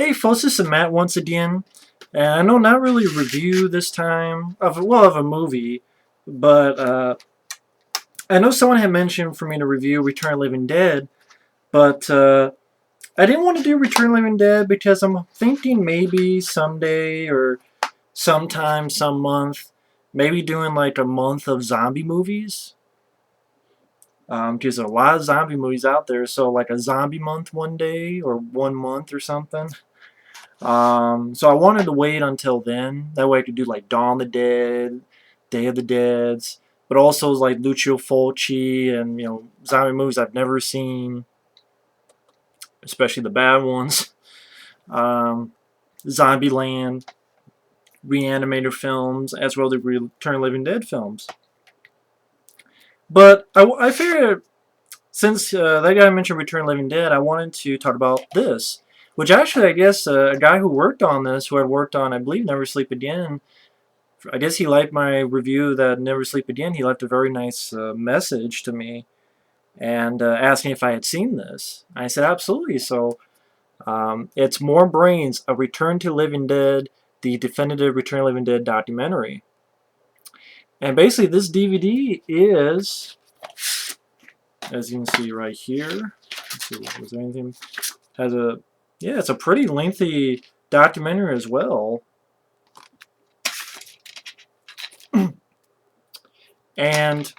Hey folks, this is Matt once again, and I know not really a review this time of a movie, but I know someone had mentioned for me to review Return of the Living Dead, but I didn't want to do Return of the Living Dead because I'm thinking maybe someday or sometime, some month, maybe doing like a month of zombie movies. Because there's a lot of zombie movies out there, so like a zombie month one day or 1 month or something. So I wanted to wait until then. That way I could do like Dawn of the Dead, Day of the Deads, but also like Lucio Fulci and zombie movies I've never seen, especially the bad ones. Zombieland, Reanimator films, as well as the Return of the Living Dead films. But I figured since that guy mentioned Return of the Living Dead, I wanted to talk about this. Which actually, I guess, a guy who worked on this, who had worked on, I believe, Never Sleep Again, I guess he liked my review that Never Sleep Again. He left a very nice message to me and asked me if I had seen this. I said, absolutely. So it's More Brains, A Return to Living Dead, the definitive Return to Living Dead documentary. And basically, this DVD is, as you can see right here, let's see, was there anything, has a, yeah, it's a pretty lengthy documentary as well. And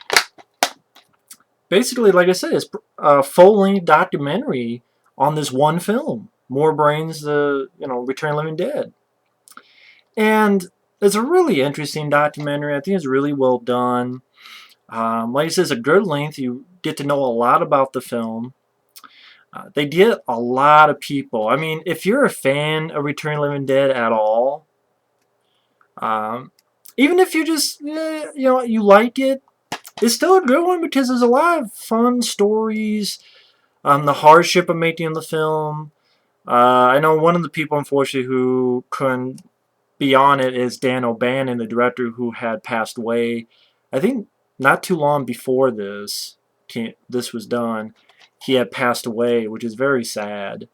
basically, like I said, it's a full-length documentary on this one film, More Brains, Return of the Living Dead. And it's a really interesting documentary. I think it's really well done. Like I said, it's a good length. You get to know a lot about the film. They get a lot of people. I mean, if you're a fan of Return of the Living Dead at all, even if you just, you like it, it's still a good one because there's a lot of fun stories. The hardship of making the film. I know one of the people, unfortunately, who couldn't be on it is Dan O'Bannon, the director, who had passed away. I think not too long before this was done, he had passed away, which is very sad.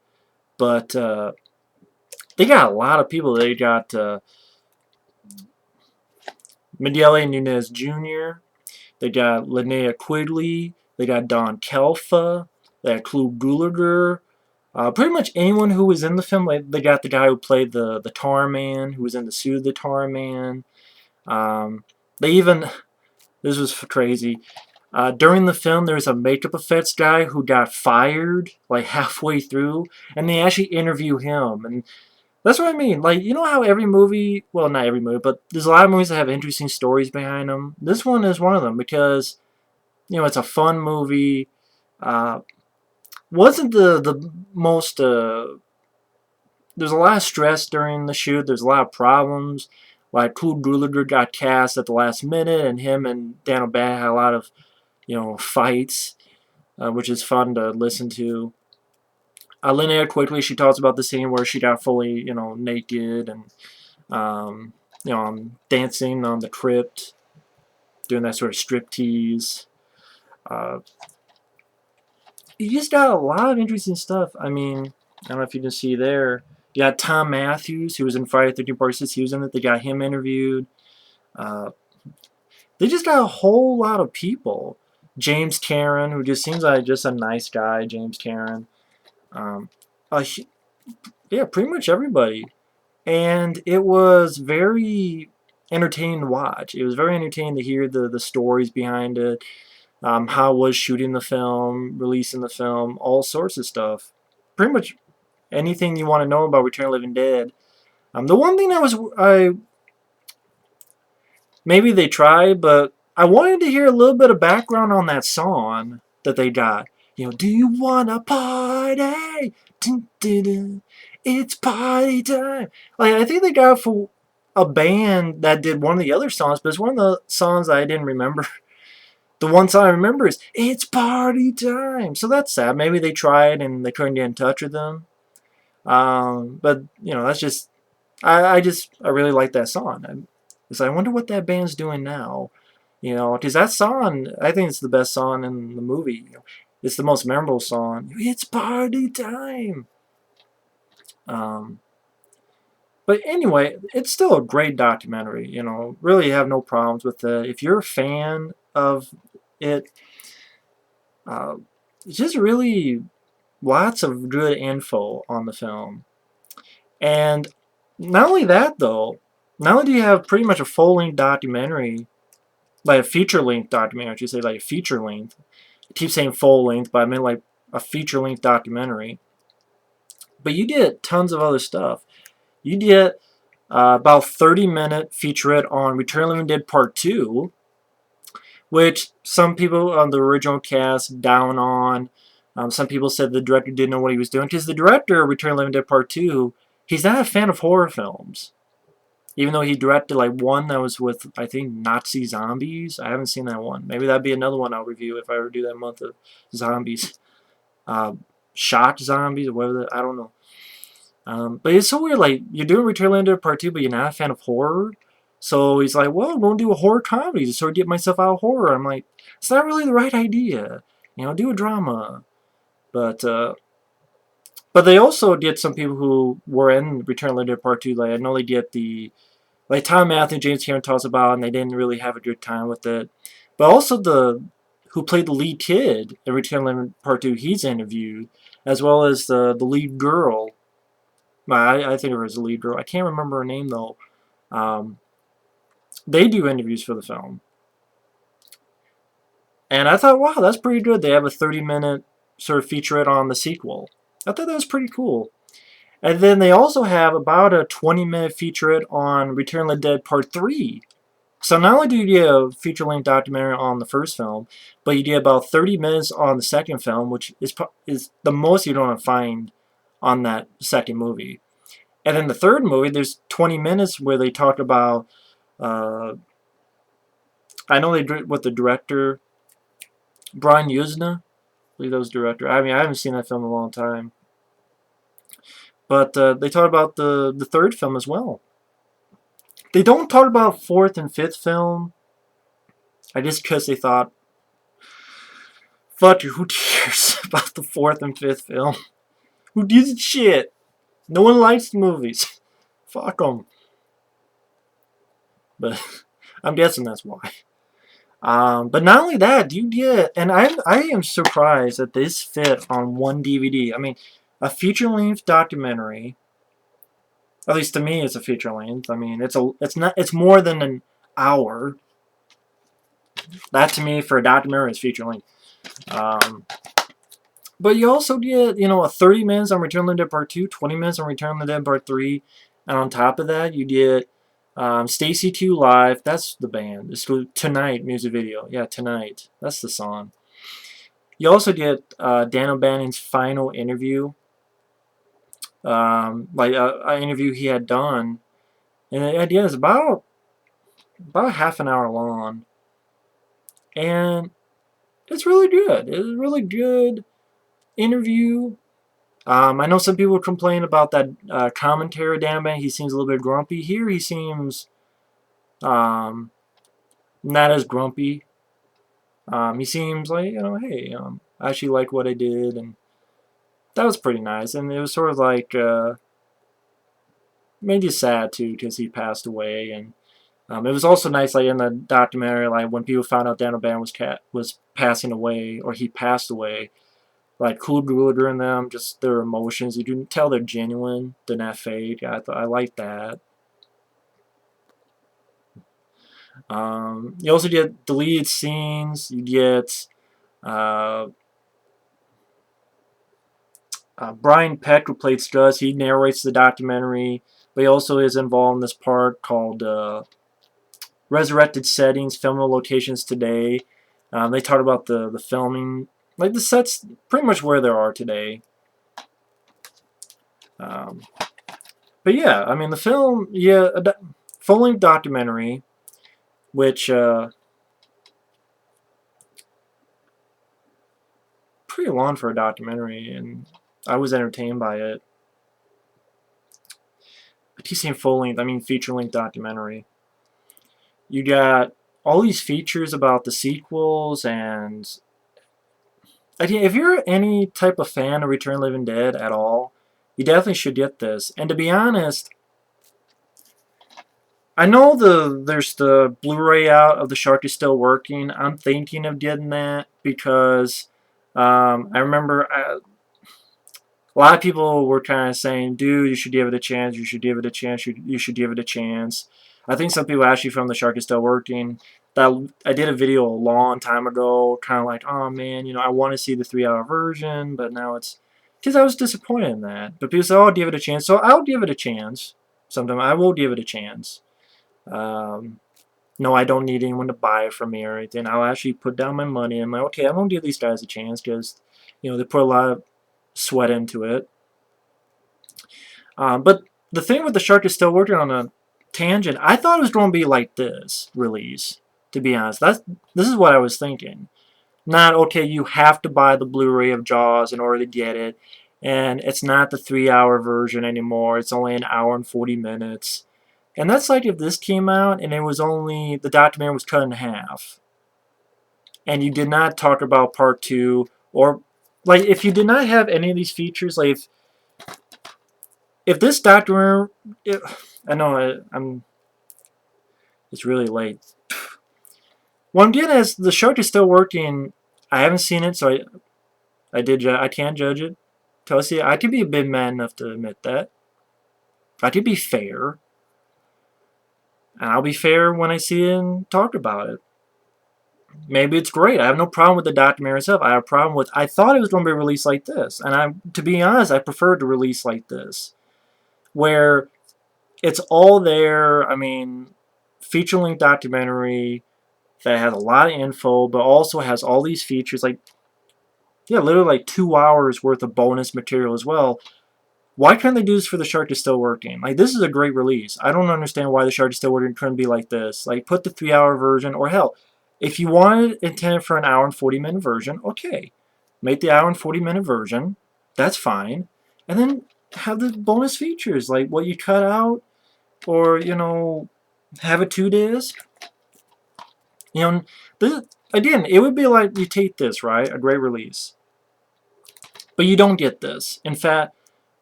But they got a lot of people. They got Miguel A. Nunez Jr., they got Linnea Quigley, they got Don Calfa, they got Clu Gulager. Pretty much anyone who was in the film. Like, they got the guy who played the Tar Man, who was in the suit of the Tar Man. They even, this was crazy, during the film there was a makeup effects guy who got fired like halfway through, and they actually interview him. And that's what I mean. Like, you know how every movie, well, not every movie, but there's a lot of movies that have interesting stories behind them. This one is one of them because, it's a fun movie. Wasn't the most, there's a lot of stress during the shoot. There's a lot of problems. Like, Clu Gulager got cast at the last minute, and him and Dan O'Bannon had a lot of, fights, which is fun to listen to. Linnea Quigley, she talks about the scene where she got fully, naked and, dancing on the crypt, doing that sort of striptease. You just got a lot of interesting stuff. I mean, I don't know if you can see there. You got Thom Mathews, who was in Friday the 13th Part 6. He was in it. They got him interviewed. They just got a whole lot of people. James Karen, who just seems like just a nice guy, James Karen. Yeah, pretty much everybody. And it was very entertaining to watch. It was very entertaining to hear the stories behind it, how it was shooting the film, releasing the film, all sorts of stuff. Pretty much anything you want to know about Return of the Living Dead. The one thing maybe they tried, but I wanted to hear a little bit of background on that song that they got. Do you want a party? Dun, dun, dun. It's party time. Like, I think they got it for a band that did one of the other songs, but it's one of the songs I didn't remember. The one song I remember is "It's Party Time." So that's sad. Maybe they tried and they couldn't get in touch with them. But that's just I really like that song. I wonder what that band's doing now. Because that song, I think it's the best song in the movie. It's the most memorable song. It's party time. Um, but anyway, it's still a great documentary. Really have no problems with it. If you're a fan of it, uh, it's just really lots of good info on the film. And not only that, though, not only do you have pretty much a full-length documentary, like a feature-length documentary, I should say, like a feature-length. I keep saying full-length, but I meant like a feature-length documentary. But you get tons of other stuff. You get about 30-minute featurette on Return of the Living Dead Part 2, which some people on the original cast down on. Some people said the director didn't know what he was doing, because the director of Return of the Living Dead Part 2, he's not a fan of horror films. Even though he directed like one that was with, I think, Nazi zombies. I haven't seen that one. Maybe that'd be another one I'll review if I ever do that month of zombies. Shock zombies or whatever, I don't know. But it's so weird, like, you're doing Return of the Living Dead Part 2, but you're not a fan of horror. So he's like, well, I'm going to do a horror comedy to sort of get myself out of horror. I'm like, it's not really the right idea. Do a drama. But they also get some people who were in Return of the Living Dead Part 2. Like, I know they get like Thom Mathews, James Cameron talks about, and they didn't really have a good time with it. But also who played the lead kid in Return of the Living Dead Part 2, he's interviewed, as well as the lead girl. I think it was the lead girl. I can't remember her name, though. They do interviews for the film. And I thought, wow, that's pretty good. They have a 30-minute sort of featurette on the sequel. I thought that was pretty cool. And then they also have about a 20-minute featurette on Return of the Dead Part 3. So not only do you get a feature-length documentary on the first film, but you get about 30 minutes on the second film, which is the most you're going to find on that second movie. And then the third movie, there's 20 minutes where they talk about, I know they did with the director, Brian Yuzna, I believe that was the director. I mean, I haven't seen that film in a long time. But they talk about the third film as well. They don't talk about fourth and fifth film. I guess because they thought, fuck you, who cares about the fourth and fifth film? Who gives a shit? No one likes the movies. Fuck them. But I'm guessing that's why. But not only that, you get, and I am surprised that this fit on one DVD. I mean, a feature-length documentary. At least to me, it's a feature-length. I mean, it's more than an hour. That to me, for a documentary, is feature-length. But you also get, a 30 minutes on Return of the Dead Part 2, 20 minutes on Return of the Dead Part 3, and on top of that, you get Stacey Q Live. That's the band. It's Tonight music video. Yeah, Tonight. That's the song. You also get Dan O'Bannon's final interview. Like an interview he had done. And the idea is about half an hour long. And it's really good. It's a really good interview. I know some people complain about that commentary Dan O'Bannon. He seems a little bit grumpy. Here he seems not as grumpy. He seems like, hey, I actually like what I did, and that was pretty nice. And it was sort of like made you sad too, because he passed away. And it was also nice, like in the documentary, like when people found out Dan O'Bannon was passing away, or he passed away, like Clu Gulager and them, just their emotions. You can tell they're genuine. They're not fake. I like that. You also get deleted scenes. You get Brian Peck, who played Scuz. He narrates the documentary, but he also is involved in this part called Resurrected Settings, Filming Locations Today. They talk about the filming, like the sets, pretty much where there are today. But yeah, I mean the film, yeah, full-length documentary, which pretty long for a documentary, and I was entertained by it. But he's saying full-length, I mean feature-length documentary. You got all these features about the sequels, and if you're any type of fan of Return of the Living Dead at all, You definitely should get this. And to be honest, I know there's the Blu-ray out of The Shark Is Still Working. I'm thinking of getting that because I remember a lot of people were kind of saying, dude, you should give it a chance, you should give it a chance, you should give it a chance. I think some people actually from The Shark Is Still Working. That I did a video a long time ago, kind of like, oh man, I want to see the 3-hour version, but now it's because I was disappointed in that. But people said, oh, give it a chance, so I'll give it a chance. Sometime I will give it a chance. No, I don't need anyone to buy it from me or anything. I'll actually put down my money. I'm like, okay, I'm gonna give these guys a chance because, they put a lot of sweat into it. But the thing with The Shark Is Still Working, on a tangent, I thought it was going to be like this release. To be honest, this is what I was thinking. Not, okay, you have to buy the Blu-ray of Jaws in order to get it, and it's not the 3-hour version anymore. It's only an hour and 40 minutes. And that's like if this came out and it was only, the documentary was cut in half. And you did not talk about part 2, or, like, if you did not have any of these features, like, if this documentary, I know it's really late. What I'm getting is The Shark Is Still Working. I haven't seen it, so I can't judge it. Chelsea, I can be a bit man enough to admit that. I can be fair. And I'll be fair when I see it and talk about it. Maybe it's great. I have no problem with the documentary itself. I have a problem with, I thought it was going to be released like this. And to be honest, I prefer to release like this. Where it's all there. I mean, feature-length documentary that has a lot of info, but also has all these features. Like, yeah, literally like 2 hours worth of bonus material as well. Why can't they do this for The Shark Is Still Working? Like, this is a great release. I don't understand why The Shark Is Still Working couldn't be like this. Like, put the 3-hour version, or hell, if you wanted it intended for an hour and 40-minute version, okay. Make the hour and 40-minute version. That's fine. And then have the bonus features, like what you cut out, or, have a 2-disc. Again, it would be like you take this, right? A great release. But you don't get this. In fact,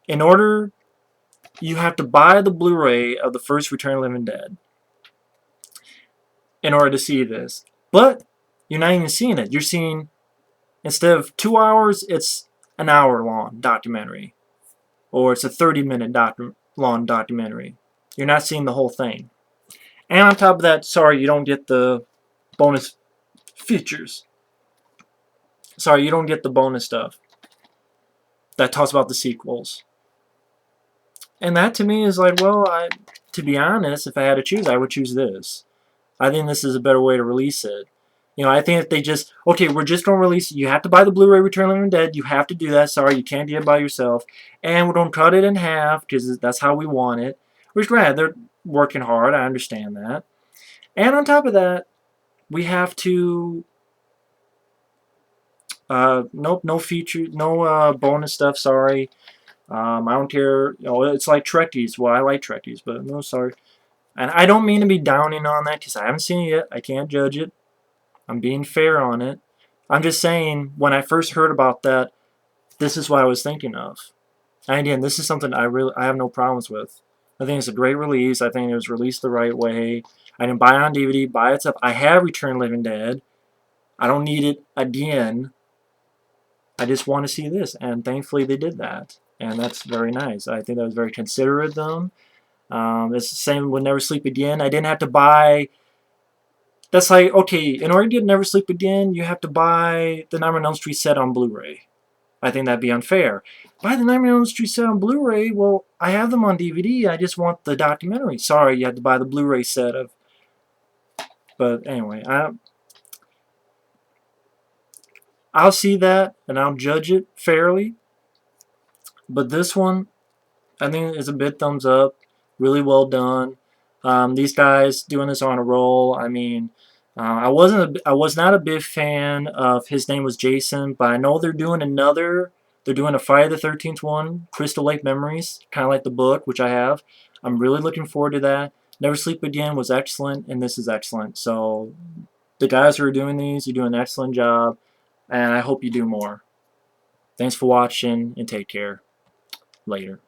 you have to buy the Blu-ray of the first Return of the Living Dead in order to see this. But you're not even seeing it. You're seeing, instead of 2 hours, it's an hour-long documentary. Or it's a 30-minute long documentary. You're not seeing the whole thing. And on top of that, sorry, you don't get the bonus features. Sorry, you don't get the bonus stuff that talks about the sequels. And that to me is like, well, to be honest, if I had to choose, I would choose this. I think this is a better way to release it. I think if they just, okay, we're just going to release, you have to buy the Blu-ray Return of the Living Dead, you have to do that, sorry, you can't get it by yourself, and we're going to cut it in half, because that's how we want it. Which, granted, they're working hard, I understand that. And on top of that, we have to, nope, no feature, no bonus stuff, sorry. I don't care, it's like Trekkies, well, I like Trekkies, but no, sorry. And I don't mean to be downing on that, because I haven't seen it yet, I can't judge it. I'm being fair on it. I'm just saying, when I first heard about that, this is what I was thinking of. And again, this is something I have no problems with. I think it's a great release. I think it was released the right way. I didn't buy it on DVD, buy it up. I have Return of the Living Dead. I don't need it again. I just want to see this, and thankfully they did that. And that's very nice. I think that was very considerate of them. It's the same with Never Sleep Again. I didn't have to buy... That's like, okay, in order to get Never Sleep Again, you have to buy the Nightmare on Elm Street set on Blu-ray. I think that'd be unfair. Buy the Nightmare on Elm Street set on Blu-ray, well, I have them on DVD, I just want the documentary. Sorry, you have to buy the Blu-ray set of... But anyway, I'll see that, and I'll judge it fairly. But this one, I think is a big thumbs up. Really well done. These guys doing this on a roll. I mean, I was not a big fan of His Name Was Jason, but I know they're doing another. They're doing a Friday the 13th one, Crystal Lake Memories, kind of like the book, which I have. I'm really looking forward to that. Never Sleep Again was excellent, and this is excellent. So the guys who are doing these, you do an excellent job, and I hope you do more. Thanks for watching, and take care. Later.